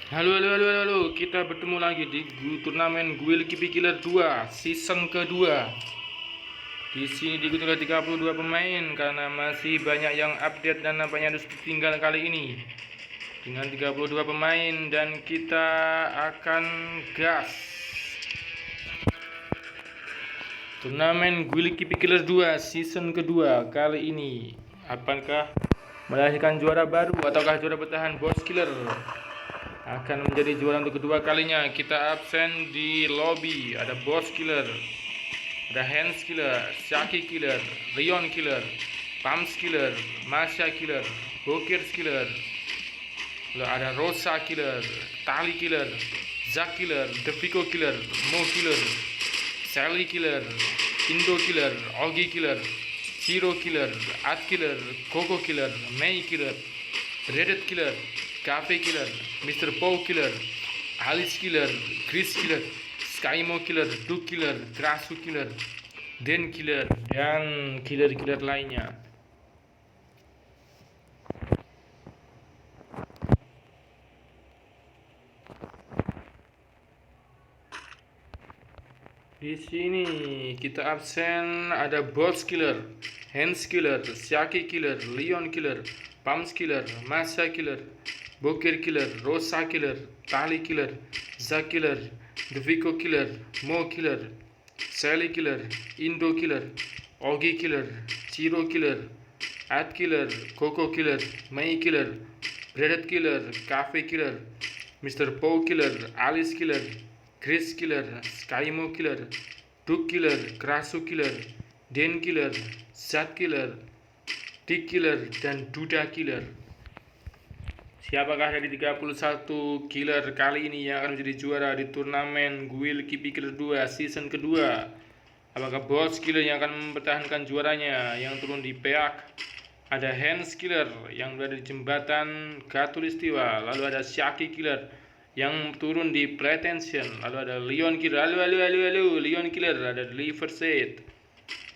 Halo, halo, halo, halo. Kita bertemu lagi di turnamen Guild Kipi Killer 2 season kedua. Di sini diikuti oleh 32 pemain karena masih banyak yang update dan nampaknya harus ditinggal kali ini. Dengan 32 pemain dan kita akan gas. Turnamen Guild Kipi Killer 2 season kedua kali ini. Apakah melahirkan juara baru ataukah juara bertahan Boss Killer? Akan menjadi juara untuk kedua kalinya. Kita absen di lobby. Ada Boss Killer, ada Hands Killer, Shaki Killer, Leon Killer, Pams Killer, Masha Killer, Bokir Killer, lalu ada Rosa Killer, Tali Killer, Zack Killer, Deviko Killer, Mo Killer, Sally Killer, Indo Killer, Ogi Killer, Hero Killer, At Killer, Coco Killer, Mei Killer, Reddit Killer, Cafe Killer, Mr. Pow Killer, Alice Killer, Chris Killer, Skymo Killer, Duke Killer, Krasu Killer, Den Killer, dan killer-killer lainnya. Di sini kita absen ada Boss Killer, Hands Killer, Shaki Killer, Leon Killer, Pams Killer, Masha Killer, Bokir Killer, Rosa Killer, Tali Killer, Zack Killer, Deviko Killer, Mo Killer, Sally Killer, Indo Killer, Ogi Killer, Chiro Killer, At Killer, Coco Killer, Mei Killer, Bredet Killer, Cafe Killer, Mr. Pow Killer, Alice Killer, Chris Killer, Skymo Killer, Duke Killer, Krasu Killer, Den Killer, Zat Killer, Dick Killer, dan Duda Killer. Siapakah dari 31 killer kali ini yang akan menjadi juara di turnamen Guild Kipi Killer 2 season kedua? Apakah Boss Killer yang akan mempertahankan juaranya yang turun di Peak? Ada Hands Killer yang berada di jembatan Katulistiwa. Lalu ada Shaki Killer yang turun di Pretension. Lalu ada Leon Killer. Halo, Leon Killer ada di Riverside.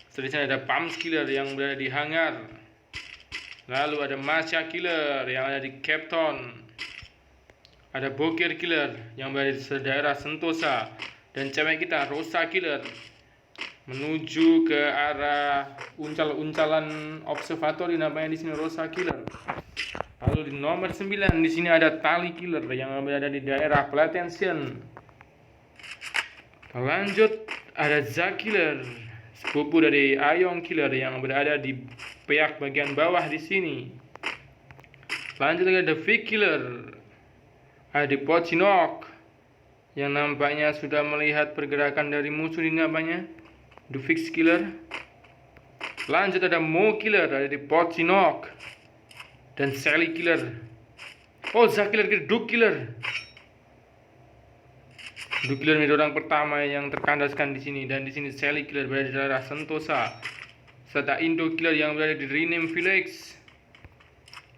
Selanjutnya ada Pams Killer yang berada di Hangar. Lalu ada Masha Killer yang ada di Cape Town. Ada Bokir Killer yang berada di daerah Sentosa. Dan cewek kita Rosa Killer menuju ke arah uncal-uncalan observatory, namanya di sini Rosa Killer. Lalu di nomor 9 di sini ada Tali Killer yang berada di daerah Platension. Lanjut ada Zack Killer, sepupu dari Ayong Killer yang berada di pihak bagian bawah di sini. Lanjut lagi ada Vic Killer, ada di Pocinok yang nampaknya sudah melihat pergerakan dari musuh di nampaknya. The Fix Killer. Lanjut ada Mo Killer ada di Pocinok dan Sally Killer. Oh, Zack Killer, Duke Killer. Duke Killer menjadi orang pertama yang terkandaskan di sini, dan di sini Sally Killer berada di daerah Sentosa. Serta Indo Killer yang berada di Rename Village.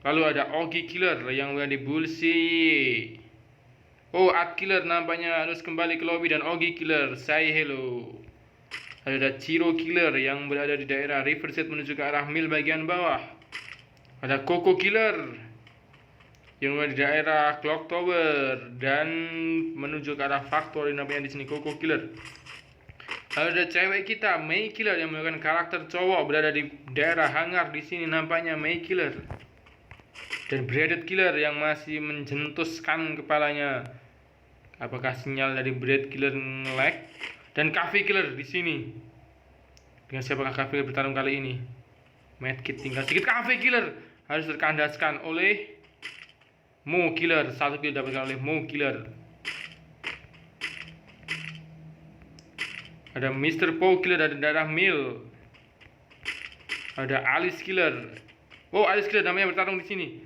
Lalu ada Ogi Killer yang berada di Bullseye. Oh, At Killer nampaknya harus kembali ke lobby, dan Ogi Killer say hello. Lalu ada Chiro Killer yang berada di daerah Riverside menuju ke arah mil bagian bawah. Ada Coco Killer yang berada di daerah Clock Tower dan menuju ke arah Factory, nampaknya di sini Coco Killer. Lalu ada cewek kita Mei Killer yang menggunakan karakter cowok berada di daerah hangar, di sini nampaknya Mei Killer. Dan Breaded Killer yang masih menjentuskan kepalanya. Apakah sinyal dari Bread Killer nge-lag? Dan Cafe Killer di sini. Dengan siapakah Cafe Killer bertarung kali ini? Medkit tinggal sedikit. Cafe Killer harus terkandaskan oleh Mo Killer. Satu kill dapatkan oleh Mo Killer. Ada Mr. Pow Killer dari daerah Mill. Ada Alice Killer. Oh, Alice Killer namanya bertarung di sini.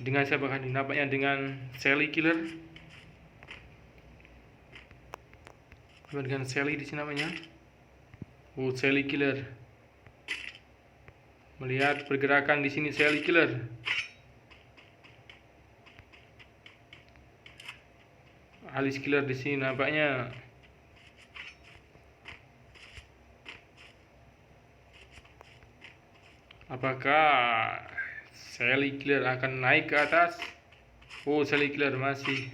Dengan siapakah? Nampaknya dengan Sally Killer. Apa dengan Sally di sini namanya? Oh, Sally Killer. Melihat pergerakan di sini Sally Killer. Alice Killer di sini nampaknya. Apakah Sally Killer akan naik ke atas? Oh, Sally Killer masih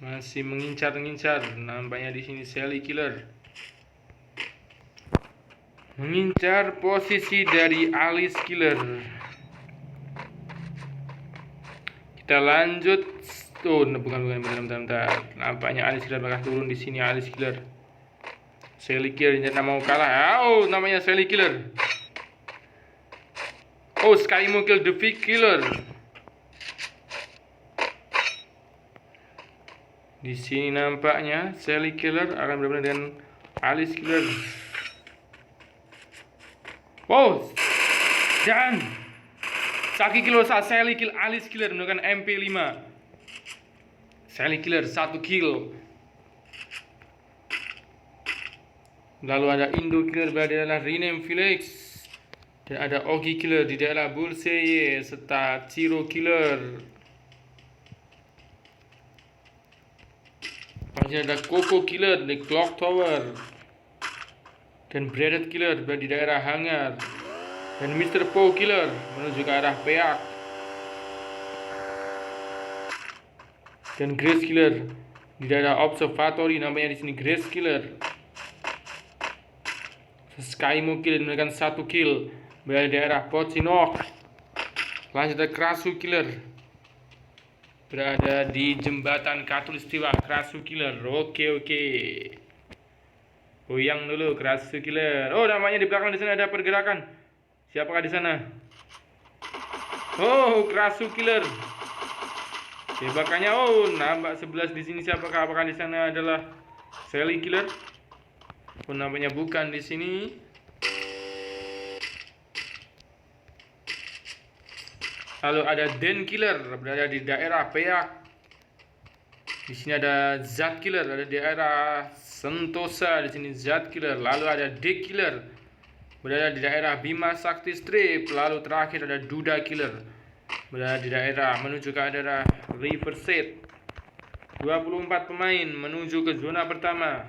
Masih mengincar-ngincar. Nampaknya di sini Sally Killer mengincar posisi dari Alice Killer. Kita lanjut. Oh, bukan, bentar. Nampaknya Alice Killer bakal turun di sini. Alice Killer, Sally Killer tidak mau kalah. Oh, namanya Sally Killer. Oh, Skymo Kill the Big Killer. Di sini nampaknya Sally Killer akan berbeda dengan Alice Killer. Wow, dan Saki Killer saat Sally Kill Alice Killer menggunakan MP5. Sally Killer 1 kill. Lalu ada Indo Killer berada di daerah Rename Village, dan ada Ogi Killer di daerah Bullseye serta Chiro Killer. Masih ada Coco Killer di Clock Tower, dan Breaded Killer berada di daerah Hangar, dan Mr. Po Killer menuju ke arah Peak, dan Grace Killer di daerah Observatory. Namanya di sini Grace Killer. Skymo Killer menggunakan 1 kill berada di daerah Pocinok. Lanjut ada Krasu Killer berada di jembatan Katulistiwa. Krasu Killer, oke. Goyang dulu Krasu Killer. Oh, namanya di belakang di sana ada pergerakan. Siapakah di sana? Oh, Krasu Killer. Tembakannya, oh, nampak 11 di sini. Siapakah? Apakah di sana adalah Sally Killer? Oh, nampaknya bukan di sini. Lalu ada Den Killer berada di daerah Peak. Di sini ada Zat Killer ada di daerah Sentosa. Di sini Zat Killer. Lalu ada D Killer berada di daerah Bima Sakti Strip. Lalu terakhir ada Duda Killer berada di daerah menuju ke daerah Riverside. 24 pemain menuju ke zona pertama.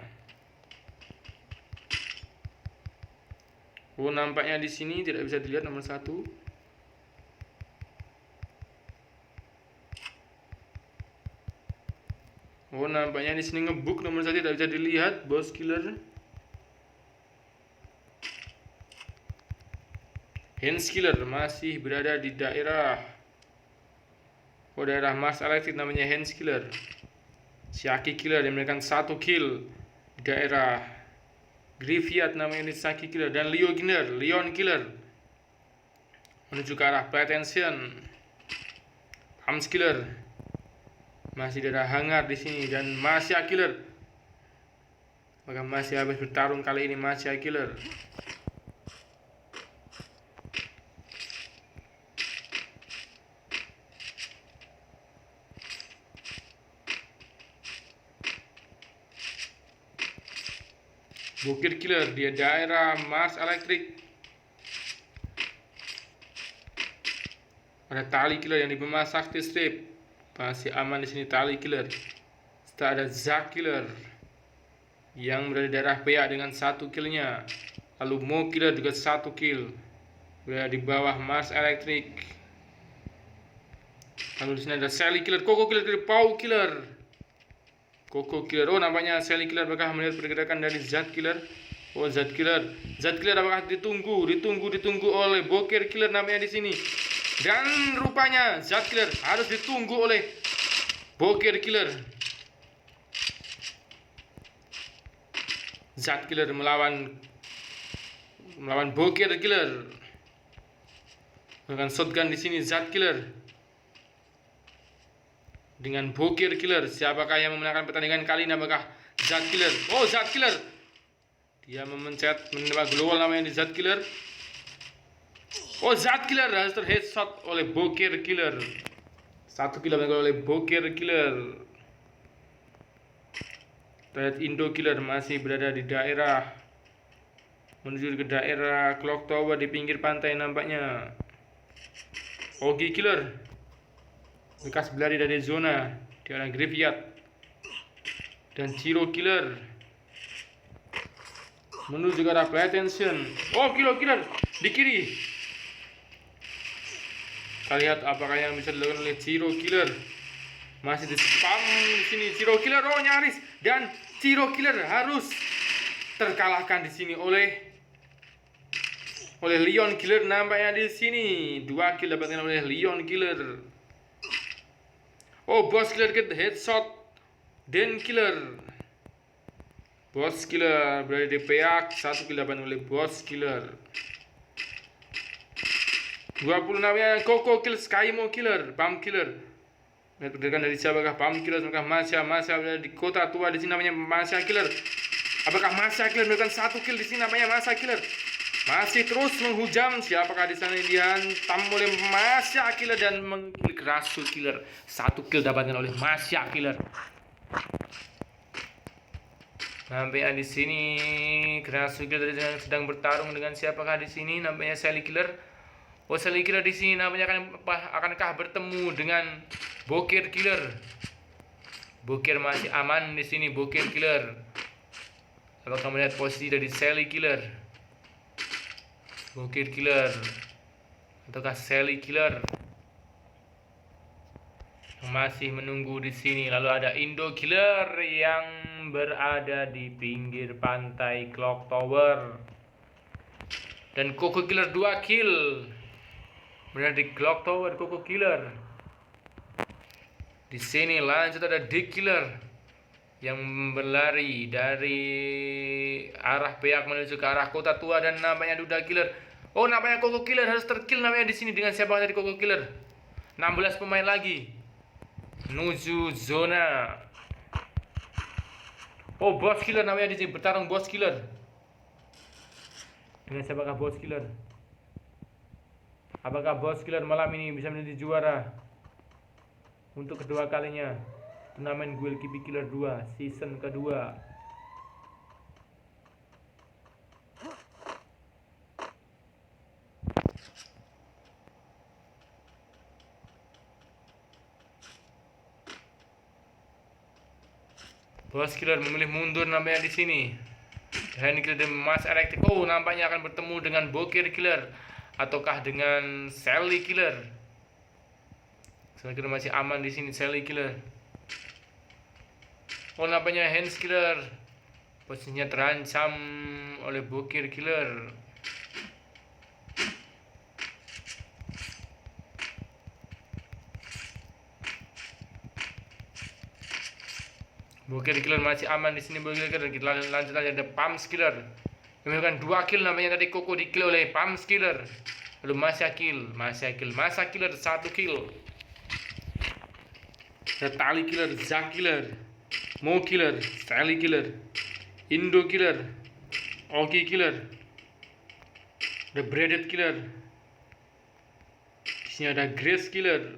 Oh, nampaknya di sini tidak bisa dilihat nomor 1. Oh, nampaknya di sini ngebuk nomor 1 tidak bisa dilihat, Bos Killer. Hans Killer masih berada di daerah daerah Mars Electric, namanya Hans Killer. Shaki Killer yang memberikan 1 kill di daerah Graveyard, namanya Shaki Killer. Dan Leon Killer menuju ke arah Pretension. Hams Killer masih daerah Hangar di sini, dan Masya Killer. Maka masih habis bertarung kali ini Masya Killer. Bukir Killer di daerah Mars Electric. Ada Tali Killer yang di Bima Sakti Strip. Masih aman di sini Tali Killer. Setelah ada Zack Killer yang berada di daerah Peak dengan 1 killnya. Lalu Mo Killer juga 1 kill berada di bawah Mars Electric. Lalu di sini ada Sally Killer, Coco Killer, Pau Killer. Coco Killer. Oh, nampaknya Sally Killer bakal melihat pergerakan dari Zat Killer. Oh, Zat Killer apakah ditunggu oleh Bokir Killer namanya di sini. Dan rupanya Zat Killer harus ditunggu oleh Bokir Killer. Zat Killer melawan Bokir Killer dengan shotgun di sini. Zat Killer dengan Bokir Killer. Siapakah yang memenangkan pertandingan kali ini? Apakah Zat Killer? Oh, Zat Killer. Dia menembak global namanya di Zat Killer. Oh, Zat Killer harus terheadshot oleh Bokir Killer. 1 kill oleh Bokir Killer. Lihat Indo Killer masih berada di daerah menuju ke daerah Clock Tower di pinggir pantai nampaknya. Ogi Killer bekas berlari dari zona di arah Graveyard. Dan Chiro Killer menuju ke arah Pretension. Oh, Killer di kiri. Kita lihat apakah yang bisa dilakukan oleh Chiro Killer. Masih di spam di sini Zero Killer, oh nyaris, dan Zero Killer harus terkalahkan di sini oleh Leon Killer. Nampaknya di sini 2 kill dapatkan oleh Leon Killer. Oh, Boss Killer get headshot Dan Killer. Boss Killer berada di pihak 1 kill dapatkan oleh Boss Killer. 26 nya Coco Kill, Skymo Killer, Pump Killer. Pergerakan dari siapakah? Pump Killer, apakah Masya berada di kota tua di sini namanya Masya Killer. Apakah Masya Killer melakukan 1 kill di sini namanya Masya Killer. Masih terus menghujam, siapakah di sana dihantam oleh Masya Killer dan mengkill Rasul Killer. 1 kill dapatkan oleh Masya Killer. Nampaknya di sini Rasul Killer sedang bertarung dengan siapakah di sini nampaknya Sally Killer. Oh, Sally Killer di sini nampaknya akankah bertemu dengan Bokir Killer. Bokir masih aman di sini, Bokir Killer. Apakah melihat posisi dari Sally Killer? Bokir Killer ataukah Sally Killer? Masih menunggu di sini. Lalu ada Indo Killer yang berada di pinggir pantai Clock Tower. Dan Coco Killer 2 kill. Berada di Clock Tower Coco Killer. Di sini lanjut ada Dick Killer yang berlari dari arah pihak menuju ke arah kota tua dan namanya Duda Killer. Oh, namanya Coco Killer harus terkill namanya di sini dengan siapa dari Coco Killer. 16 pemain lagi menuju zona. Oh, Boss Killer namanya di sini bertarung Boss Killer. Dengan siapakah Boss Killer? Apakah Boss Killer malam ini bisa menjadi juara untuk kedua kalinya turnamen Guild Kipi Killer 2 season kedua? Boss Killer memilih mundur nampaknya di sini. Dan Killer Mas Electric. Oh, nampaknya akan bertemu dengan Bokir Killer ataukah dengan Sally Killer. Sally Killer masih aman di sini, Sally Killer. Oh, nampaknya Hans Killer posisinya terancam oleh Bokir Killer. Bokir Killer masih aman di sini. Bokir Killer. Kita lanjut aja ada Pump Killer. Memiliki 2 kill namanya tadi Coco di kill oleh Pump Killer. Lalu Masya Killer 1 kill. Ada Tali Killer, Zack Killer, Mo Killer, Sally Killer, Indo Killer, Oki Killer, ada Breaded Killer. Di sini ada Grace Killer,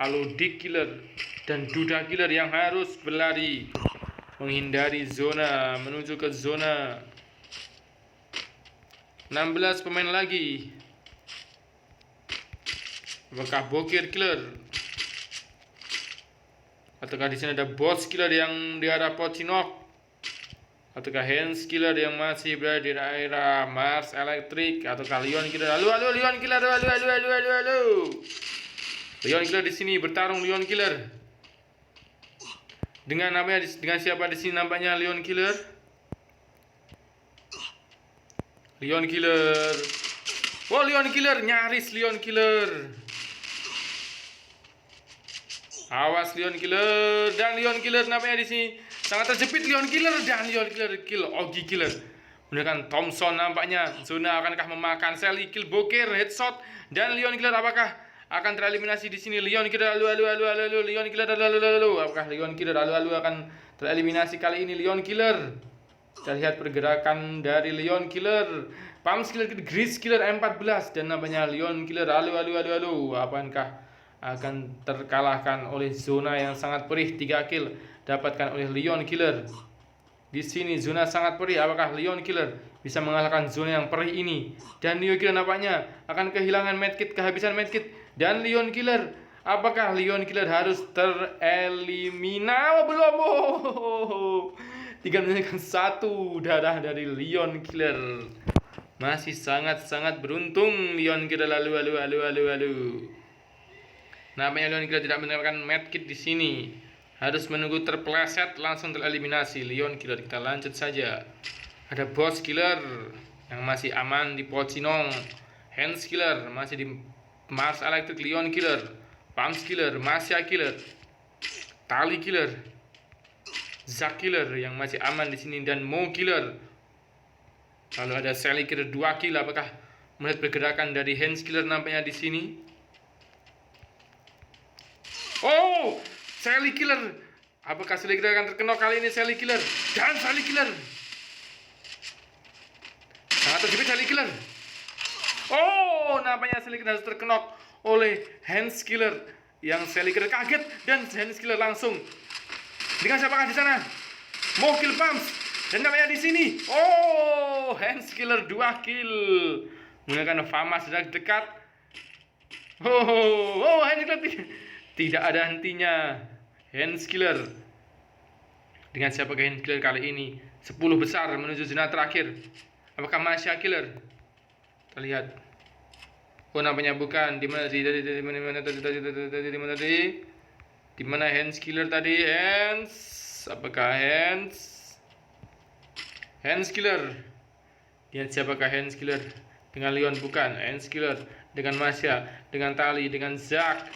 lalu Dick Killer dan Duda Killer yang harus berlari menghindari zona menuju ke zona. 16 pemain lagi. Apakah Bokir Killer? Ataukah di sini ada Boss Killer yang di arah Pocinok? Ataukah Hans Killer yang masih berada di daerah Mars Electric? Ataukah Leon Killer? Halo Leon Killer, halo. Leon Killer di sini bertarung Leon Killer. Dengan namanya dengan siapa di sini nampaknya Leon Killer? Leon Killer. Oh, Leon Killer nyaris Leon Killer. Awas Leon Killer dan Leon Killer nampaknya di sini sangat terjepit Leon Killer dan Leon Killer kill Ogi Killer. Menggunakan Thompson nampaknya zona akankah memakan Sally kill Bokir headshot dan Leon Killer apakah akan tereliminasi di sini? Leon Killer Leon Killer apakah Leon Killer akan tereliminasi kali ini? Leon Killer. Kita lihat pergerakan dari Leon Killer. Pump Killer, Grease Killer 14 dan namanya Leon Killer. Halo. Apakah akan terkalahkan oleh zona yang sangat perih? 3 kill dapatkan oleh Leon Killer. Di sini zona sangat perih. Apakah Leon Killer bisa mengalahkan zona yang perih ini? Dan Leon Killer nampaknya akan kehilangan medkit, kehabisan medkit. Dan Leon Killer, apakah Leon Killer harus tereliminasi? Belum. Tinggal menyaksikan 1 darah dari Leon Killer. Masih sangat beruntung Leon Killer. Halo. Nampaknya Leon Killer tidak mendapatkan medkit di sini. Harus menunggu terpeleset langsung tereliminasi. Leon Killer, kita lanjut saja. Ada Boss Killer yang masih aman di Pocinong. Hands Killer masih di Mars Electric. Leon Killer, Pumps Killer, Masya Killer, Tali Killer, Zack Killer yang masih aman di sini, dan Mo Killer. Lalu ada Sally Killer 2 kill. Apakah melihat pergerakan dari Hands Killer nampaknya di sini? Oh, Sally Killer. Apakah Sally Killer akan terkenok kali ini? Sally Killer dan Sally Killer. Sangat terjepit Sally Killer. Oh, nampaknya Sally Killer harus terkenok oleh Hands Killer. Yang Sally Killer kaget dan Hands Killer langsung. Dengan siapakah di sana? Mo Kill Pumps. Dan namanya di sini. Oh, Hands Killer 2 kill. Menggunakan Fama sudah dekat. Oh, Hands Killer tidak ada hentinya. Hands Killer. Dengan siapakah Hands Killer kali ini? 10 besar menuju zona terakhir. Apakah Masya Killer? Kita lihat. Oh, nampaknya bukan. Di mana tadi? Di mana Hands Killer tadi? Apakah Hands Killer? Lihat siapakah Hands Killer? Dengan Leon bukan. Hands Killer dengan Masya, dengan Tali, dengan Zack,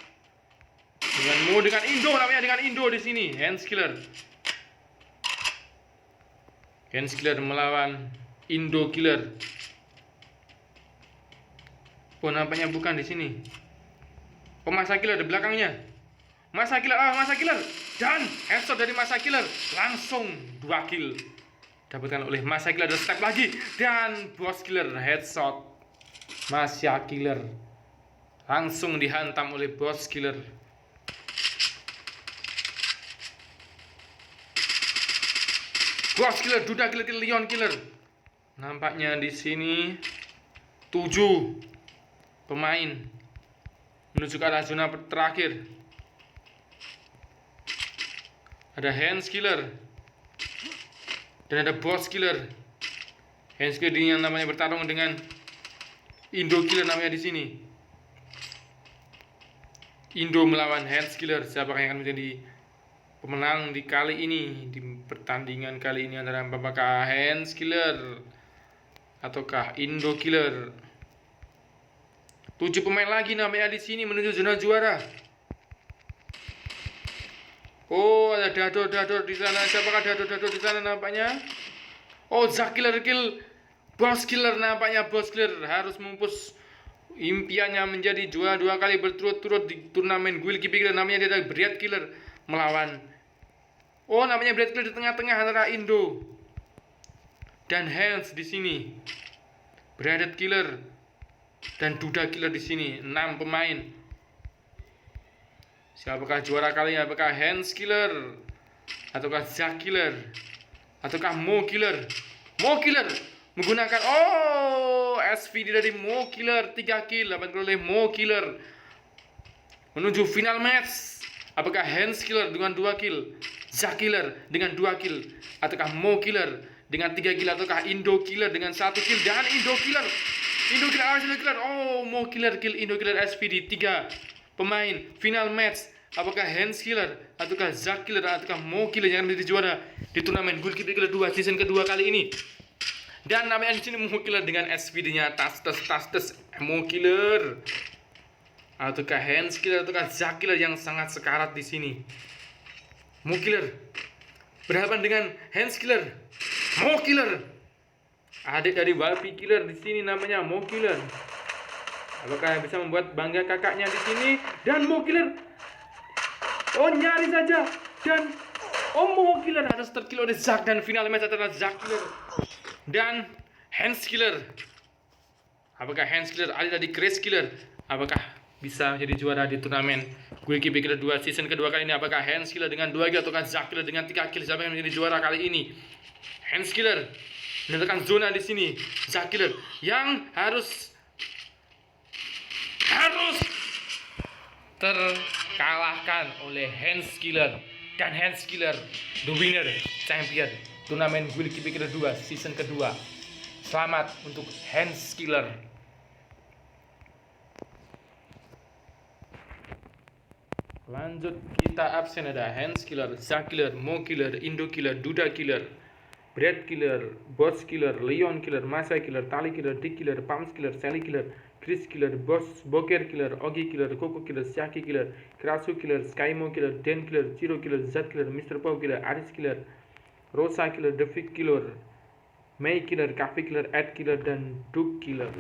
dengan Mo, dengan Indo, namanya dengan Indo di sini. Hands Killer. Hands Killer melawan Indo Killer. Oh, nampaknya bukan di sini. Oh, Masa Killer di belakangnya. Masa Killer, Masa Killer. Dan headshot dari Masa Killer. Langsung 2 kill. Dapatkan oleh Masa Killer, ada step lagi. Dan Boss Killer headshot Masa Killer. Langsung dihantam oleh Boss Killer. Boss Killer, Duda Killer, Leon Killer. Nampaknya di sini 7 pemain menuju ke arah zona terakhir. Ada Hands Killer dan ada Boss Killer. Hands Killer yang namanya bertarung dengan Indo Killer namanya di sini. Indo melawan Hands Killer. Siapakah yang akan menjadi pemenang di kali ini, di pertandingan kali ini, antara apakah Hands Killer ataukah Indo Killer? 7 pemain lagi namanya di sini menuju zona juara. Oh, ada Dado di sana. Siapakah Dado di sana nampaknya? Oh, Zack Killer kill Boss Killer. Nampaknya Boss Killer harus memupus impiannya menjadi juara 2 kali berturut-turut di turnamen Guild Killer. Namanya dia adalah Brad Killer melawan. Oh, namanya Brad Killer di tengah-tengah antara Indo dan Hands di sini. Brad Killer dan Duda Killer di sini. 6 pemain. Siapakah juara kali ini? Apakah Hands Killer ataukah Zack Killer ataukah Mo Killer? Mo Killer menggunakan SVD dari Mo Killer, 3 kill dapat oleh Mo Killer. Menuju final match. Apakah Hands Killer dengan 2 kill, Zack Killer dengan 2 kill, ataukah Mo Killer dengan 3 kill, ataukah Indo Killer dengan 1 kill? Dan Indo Killer Mo Killer kill Indo Killer SVD. 3 pemain final match. Apakah Hands Killer ataukah Zack Killer ataukah Mo Killer yang akan menjadi juara di turnamen Guild Killer 2 season kedua kali ini? Dan namanya di sini Mo Killer dengan SVD-nya tas Mo Killer ataukah Hands Killer ataukah Zack Killer yang sangat sekarat di sini. Mo Killer berhadapan dengan Hands Killer. Mo Killer, adik dari Walpi Killer di sini namanya Mo Killer. Apakah bisa membuat bangga kakaknya di sini? Dan Mo Killer, nyaris saja. Dan Mo Killer harus terkill oleh Zack, dan final match adalah Zack Killer dan Hands Killer. Apakah Hands Killer adik dari Chris Killer? Apakah bisa menjadi juara di turnamen Guild Killer 2 season kedua kali ini? Apakah Hands Killer dengan 2 kill ataukah Zack Killer dengan 3 kill? Siapa yang menjadi juara kali ini? Hands Killer menentukan zona di sini. Zack Killer yang harus terkalahkan oleh Hands Killer, dan Hands Killer the winner champion turnamen Guild Killer 2 season kedua. Selamat untuk Hands Killer. Lanjut, kita absen ada Hans Killer, Zack Killer, Mo Killer, Indo Killer, Duda Killer, Brad Killer, Boss Killer, Leon Killer, Masa Killer, Tali Killer, Dick Killer, Pams Killer, Sally Killer, Chris Killer, Boker Killer, Ogi Killer, Coco Killer, Shaki Killer, Krasu Killer, Skymo Killer, Den Killer, Chiro Killer, Zed Killer, Mr. Pau Killer, Aris Killer, Rosa Killer, Defik Killer, May Killer, Cafe Killer, Ed Killer, dan Duke Killer.